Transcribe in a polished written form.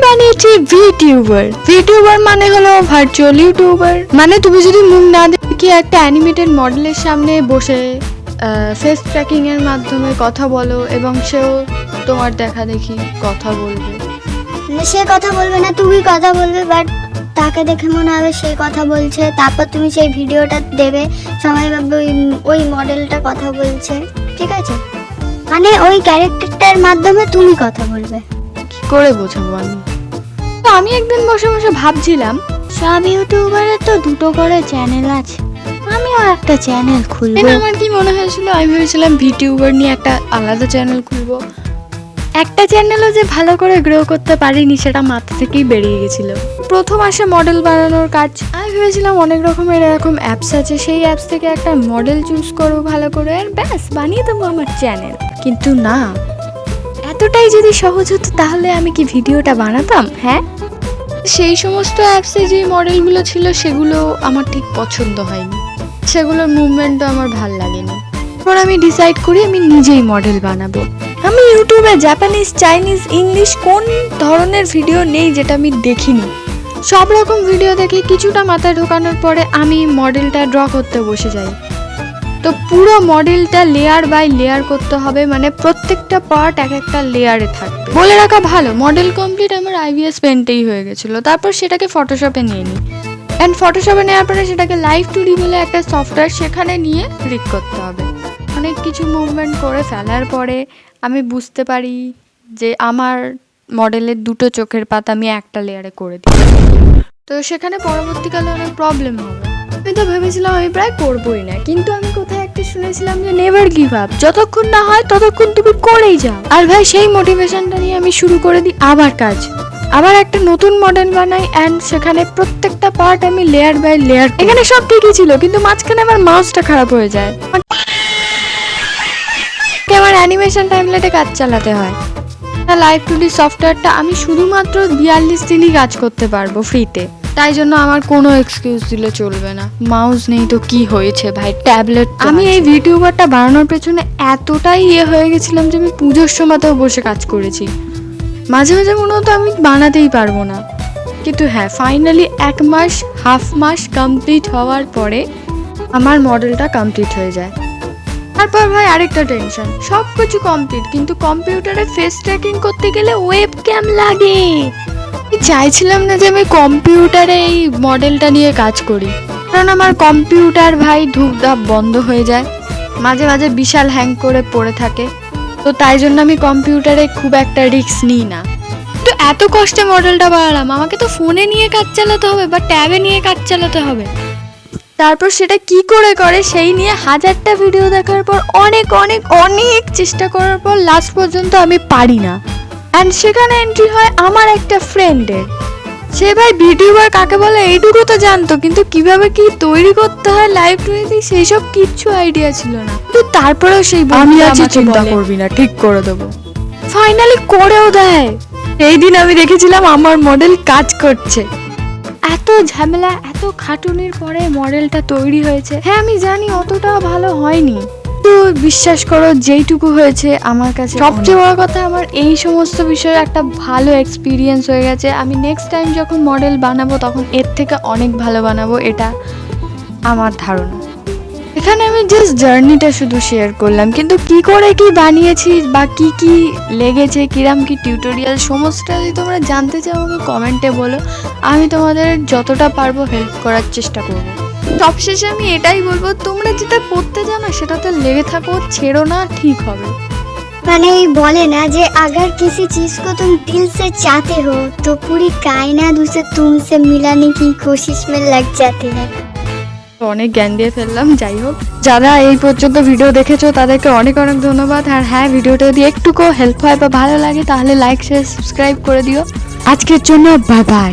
বানিয়েছি ভিটিউবার। ভিটিউবার মানে হলো ভার্চুয়াল ইউটিউবার। মানে তুমি যদি মুখ না দেখে একটা অ্যানিমেটেড মডেলের সামনে বসে ফেস ট্র্যাকিং এর মাধ্যমে কথা বলো এবং সেও তোমার দেখা দেখি কথা বলবে। সে কথা বলবে না, তুমি কথা বলবে, বাট তাকে দেখে মনে হবে সে কথা বলছে। তারপর তুমি সেই ভিডিওটা দেবে, সবাই ভাববে ওই মডেলটা কথা বলছে। ঠিক আছে, মানে ওই ক্যারেক্টারটার মাধ্যমে তুমি কথা বলবে। কি করে বোঝাবো আমি? তো আমি একদিন বসে বসে ভাবছিলাম সব ইউটিউবারের তো দুটো করে চ্যানেল আছে, আমিও একটা চ্যানেল খুলবো। আমার কি মনে হয়েছিল, আমি ভেবেছিলাম ভিটিউবার নিয়ে একটা আলাদা চ্যানেল খুলবো। একটা চ্যানেলও যে ভালো করে গ্রো করতে পারিনি সেটা মাথা থেকেই বেরিয়ে গেছিল। প্রথম আসে মডেল বানানোর কাজ। আমি ভেবেছিলাম অনেক রকমের এরকম অ্যাপস আছে, সেই অ্যাপস থেকে একটা মডেল চুজ করবো ভালো করে, আর ব্যাস বানিয়ে দেবো আমার চ্যানেল। কিন্তু না, এতটাই যদি সহজ হতো তাহলে আমি কি ভিডিওটা বানাতাম? হ্যাঁ, সেই সমস্ত অ্যাপসে যে মডেলগুলো ছিল সেগুলো আমার ঠিক পছন্দ হয়নি, সেগুলোর মুভমেন্টও আমার ভাল লাগেনি। এরপর আমি ডিসাইড করি আমি নিজেই মডেল বানাবো। আমি ইউটিউবে জাপানিজ, চাইনিজ, ইংলিশ কোন ধরনের ভিডিও নেই যেটা আমি দেখিনি। সব রকম ভিডিও দেখে কিছুটা মাথায় ঢোকানোর পরে আমি মডেলটা ড্র করতে বসে যাই। তো পুরো মডেলটা লেয়ার বাই লেয়ার করতে হবে, মানে প্রত্যেকটা পার্ট এক একটা লেয়ারে থাকবে। বলে রাখা ভালো, মডেল কমপ্লিট আমার IVS পেন্টেই হয়ে গেছিলো। তারপর সেটাকে ফটোশপে নিয়ে নিই, অ্যান্ড ফটোশপে নেওয়ার পরে সেটাকে লাইভ 2D বলে একটা সফটওয়্যার, সেখানে নিয়ে রিগ করতে হবে। অনেক কিছু মুভমেন্ট করে ফেলার পরে আমি বুঝতে পারি যে আমার মডেলের দুটো চোখের পাতা আমি একটা লেয়ারে করে দিই। তো সেখানে পরবর্তীকালে অনেক প্রবলেম হবে। আমি তো ভেবেছিলাম আমি প্রায় করবোই না, কিন্তু আমি কোথায় একটা শুনেছিলাম যে নেভার গিভ আপ, যতক্ষণ না হয় ততক্ষণ তুমি করেই যাও। আর ভাই সেই মোটিভেশনটা নিয়ে আমি শুরু করে দিই আবার কাজ, আবার একটা নতুন মডেল বানাই, অ্যান্ড সেখানে প্রত্যেকটা পার্ট আমি লেয়ার বাই লেয়ার। এখানে সব ঠিকই ছিল, কিন্তু মাঝখানে আমার মাউসটা খারাপ হয়ে যায়। আমার অ্যানিমেশন টাইমলেটে কাজ চালাতে হয়। লাইভ 2D সফটওয়্যারটা আমি শুধুমাত্র 42 দিনই কাজ করতে পারবো ফ্রিতে, তাই জন্য আমার কোনো এক্সকিউজ দিলে চলবে না। মাউস নেই তো কি হয়েছে ভাই, ট্যাবলেট। আমি এই ভিডিওবারটা বানানোর পেছনে এতটাই হয়ে গেছিলাম যে আমি পুজোর সময়তেও বসে কাজ করেছি। মাঝে মাঝে মনে হতো আমি বানাতেই পারবো না, কিন্তু হ্যাঁ, ফাইনালি 1 মাস, হাফ মাস কমপ্লিট হওয়ার পরে আমার মডেলটা কমপ্লিট হয়ে যায়। তারপর ভাই আরেকটা টেনশন, সব কিছু কমপ্লিট, কিন্তু কম্পিউটারে ফেস ট্র্যাকিং করতে গেলে ওয়েব ক্যাম লাগে। চাইছিলাম না যে আমি কম্পিউটারে এই মডেলটা নিয়ে কাজ করি, কারণ আমার কম্পিউটার ভাই ধূপধাপ বন্ধ হয়ে যায়, মাঝে মাঝে বিশাল হ্যাং করে পড়ে থাকে। তো তাই জন্য আমি কম্পিউটারে খুব একটা রিস্ক নিই না। তো এত কষ্টে মডেলটা বানালাম, আমাকে তো ফোনে নিয়ে কাজ চালাতে হবে বা ট্যাবে নিয়ে কাজ চালাতে হবে। তারপর সেটা কি করে সেই নিয়ে হাজারটা ভিডিও দেখার পর অনেক অনেক অনেক চেষ্টা করার পর লাস্ট পর্যন্ত আমি পারি না। অ্যান্ড সেখানে এন্ট্রি হয় আমার একটা ফ্রেন্ডের। সে ভাই ভিডিওবার কাকে বলে এইটুকু তো জানতো, কিন্তু কিভাবে কি তৈরি করতে হয় লাইভ 2D সেই সব কিচ্ছু আইডিয়া ছিল না। কিন্তু তারপরেও সেই আমি আছি, চিন্তা করবি না, ঠিক করে দেবো। ফাইনালি করেও দেয়। এই দিন আমি দেখেছিলাম আমার মডেল কাজ করছে। এত ঝামেলা, এত খাটুনির পরে মডেলটা তৈরি হয়েছে। হ্যাঁ আমি জানি অতটাও ভালো হয়নি, তো বিশ্বাস করো যেইটুকু হয়েছে আমার কাছে সবচেয়ে বড় কথা, আমার এই সমস্ত বিষয়ে একটা ভালো এক্সপিরিয়েন্স হয়ে গেছে। আমি নেক্সট টাইম যখন মডেল বানাবো তখন এর থেকে অনেক ভালো বানাবো, এটা আমার ধারণা। এখানে আমি জাস্ট জার্নিটা শুধু শেয়ার করলাম, কিন্তু কি করে কি বানিয়েছি বা কি কি লেগেছে, কিরাম কি টিউটোরিয়াল, সমস্তটা যদি তোমরা জানতে চাও আমাকে কমেন্টে বলো, আমি তোমাদের যতটা পারবো হেল্প করার চেষ্টা করব। সবশেষে আমি এটাই বলবো, তোমরা যেটা করতে জানো সেটাতে লেগে থাকো, ছেড়ো না, ঠিক হবে। মানে বলে না যে अगर किसी चीज को तुम दिल से चाहते हो तो पूरी कायनात उसे तुमसे मिलाने की कोशिश में लग जाती है। অনেক জ্ঞান দিয়ে ফেললাম। যাই হোক, যারা এই পর্যন্ত ভিডিও দেখেছো তাদেরকে অনেক অনেক ধন্যবাদ। আর হ্যাঁ, ভিডিওটা যদি একটুকু হেল্প হয় বা ভালো লাগে তাহলে লাইক, শেয়ার, সাবস্ক্রাইব করে দিও। আজকের জন্য বাই বাই।